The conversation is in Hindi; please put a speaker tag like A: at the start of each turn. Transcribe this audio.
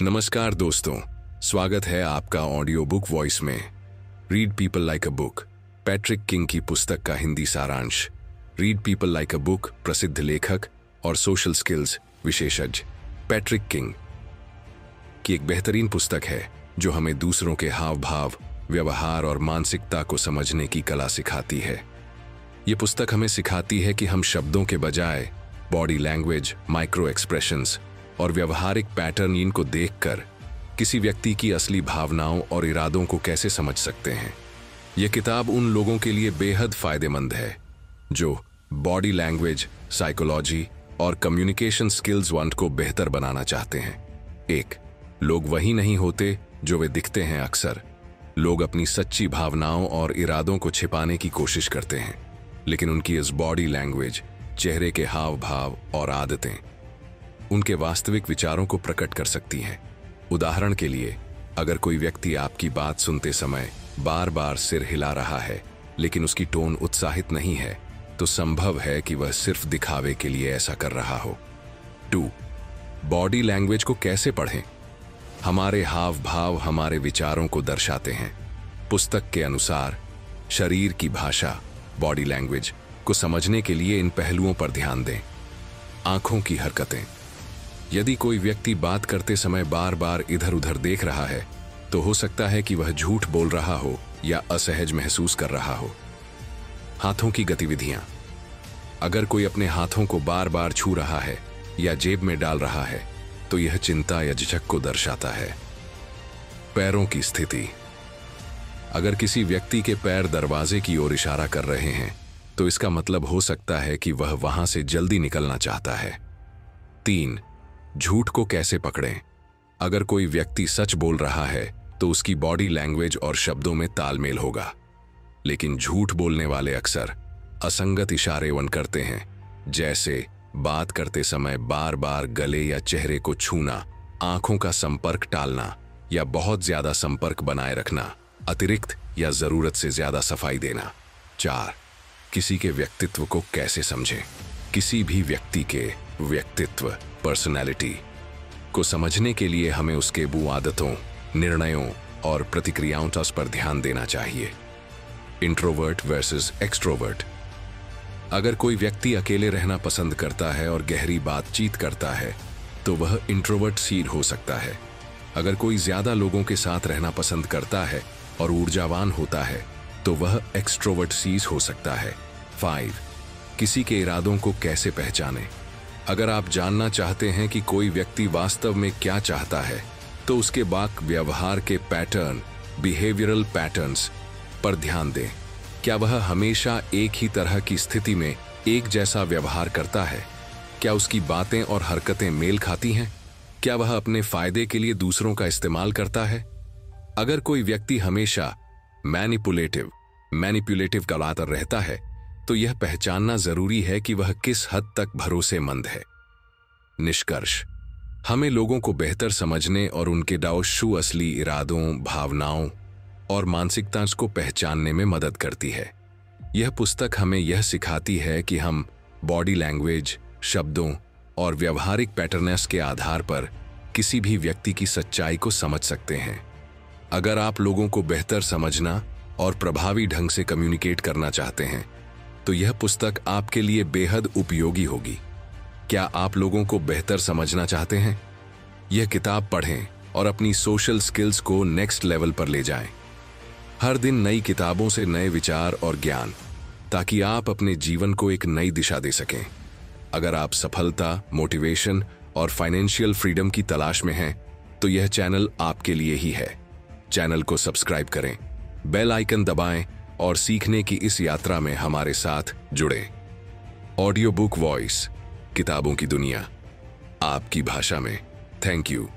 A: नमस्कार दोस्तों, स्वागत है आपका ऑडियो बुक वॉइस में। Read people like a book, Patrick king की पुस्तक का हिंदी सारांश। Read people like a book प्रसिद्ध लेखक और सोशल स्किल्स विशेषज्ञ पैट्रिक किंग की एक बेहतरीन पुस्तक है जो हमें दूसरों के हाव भाव, व्यवहार और मानसिकता को समझने की कला सिखाती है। ये पुस्तक हमें सिखाती है कि हम शब्दों के बजाय बॉडी लैंग्वेज, माइक्रो एक्सप्रेशंस और व्यवहारिक पैटर्न इनको देखकर किसी व्यक्ति की असली भावनाओं और इरादों को कैसे समझ सकते हैं। यह किताब उन लोगों के लिए बेहद फायदेमंद है जो बॉडी लैंग्वेज, साइकोलॉजी और कम्युनिकेशन स्किल्स को बेहतर बनाना चाहते हैं। एक, लोग वही नहीं होते जो वे दिखते हैं। अक्सर लोग अपनी सच्ची भावनाओं और इरादों को छिपाने की कोशिश करते हैं, लेकिन उनकी इस बॉडी लैंग्वेज, चेहरे के हाव भाव और आदतें उनके वास्तविक विचारों को प्रकट कर सकती हैं। उदाहरण के लिए, अगर कोई व्यक्ति आपकी बात सुनते समय बार बार सिर हिला रहा है लेकिन उसकी टोन उत्साहित नहीं है, तो संभव है कि वह सिर्फ दिखावे के लिए ऐसा कर रहा हो। 2, बॉडी लैंग्वेज को कैसे पढ़ें? हमारे हाव भाव हमारे विचारों को दर्शाते हैं। पुस्तक के अनुसार शरीर की भाषा, बॉडी लैंग्वेज को समझने के लिए इन पहलुओं पर ध्यान दें। आंखों की हरकतें। यदि कोई व्यक्ति बात करते समय बार बार इधर उधर देख रहा है, तो हो सकता है कि वह झूठ बोल रहा हो या असहज महसूस कर रहा हो। हाथों की गतिविधियां। अगर कोई अपने हाथों को बार बार छू रहा है या जेब में डाल रहा है, तो यह चिंता या झिझक को दर्शाता है। पैरों की स्थिति। अगर किसी व्यक्ति के पैर दरवाजे की ओर इशारा कर रहे हैं, तो इसका मतलब हो सकता है कि वह वहां से जल्दी निकलना चाहता है। 3, झूठ को कैसे पकड़ें? अगर कोई व्यक्ति सच बोल रहा है तो उसकी बॉडी लैंग्वेज और शब्दों में तालमेल होगा, लेकिन झूठ बोलने वाले अक्सर असंगत इशारे करते हैं, जैसे बात करते समय बार बार गले या चेहरे को छूना, आंखों का संपर्क टालना या बहुत ज्यादा संपर्क बनाए रखना, अतिरिक्त या जरूरत से ज्यादा सफाई देना। 4, किसी के व्यक्तित्व को कैसे समझें? किसी भी व्यक्ति के व्यक्तित्व, पर्सनैलिटी को समझने के लिए हमें उसके आदतों, निर्णयों और प्रतिक्रियाओं पर ध्यान देना चाहिए। Introvert versus extrovert. अगर कोई व्यक्ति अकेले रहना पसंद करता है और गहरी बातचीत करता है, तो वह इंट्रोवर्ट सीड हो सकता है। अगर कोई ज्यादा लोगों के साथ रहना पसंद करता है और ऊर्जावान होता है, तो वह एक्सट्रोवर्ट सीड हो सकता है। 5, किसी के इरादों को कैसे पहचानें? अगर आप जानना चाहते हैं कि कोई व्यक्ति वास्तव में क्या चाहता है, तो उसके वाक व्यवहार के पैटर्न, बिहेवियरल पैटर्न्स पर ध्यान दें। क्या वह हमेशा एक ही तरह की स्थिति में एक जैसा व्यवहार करता है? क्या उसकी बातें और हरकतें मेल खाती हैं? क्या वह अपने फायदे के लिए दूसरों का इस्तेमाल करता है? अगर कोई व्यक्ति हमेशा मैनिपुलेटिव कहलाता रहता है, तो यह पहचानना जरूरी है कि वह किस हद तक भरोसेमंद है। निष्कर्ष, हमें लोगों को बेहतर समझने और उनके असली इरादों, भावनाओं और मानसिकता को पहचानने में मदद करती है। यह पुस्तक हमें यह सिखाती है कि हम बॉडी लैंग्वेज, शब्दों और व्यवहारिक पैटर्न्स के आधार पर किसी भी व्यक्ति की सच्चाई को समझ सकते हैं। अगर आप लोगों को बेहतर समझना और प्रभावी ढंग से कम्युनिकेट करना चाहते हैं, तो यह पुस्तक आपके लिए बेहद उपयोगी होगी। क्या आप लोगों को बेहतर समझना चाहते हैं? यह किताब पढ़ें और अपनी सोशल स्किल्स को नेक्स्ट लेवल पर ले जाएं। हर दिन नई किताबों से नए विचार और ज्ञान, ताकि आप अपने जीवन को एक नई दिशा दे सकें। अगर आप सफलता, मोटिवेशन और फाइनेंशियल फ्रीडम की तलाश में हैं, तो यह चैनल आपके लिए ही है। चैनल को सब्सक्राइब करें, बेल आइकन दबाएं और सीखने की इस यात्रा में हमारे साथ जुड़ें। ऑडियो बुक वॉइस, किताबों की दुनिया आपकी भाषा में। Thank you.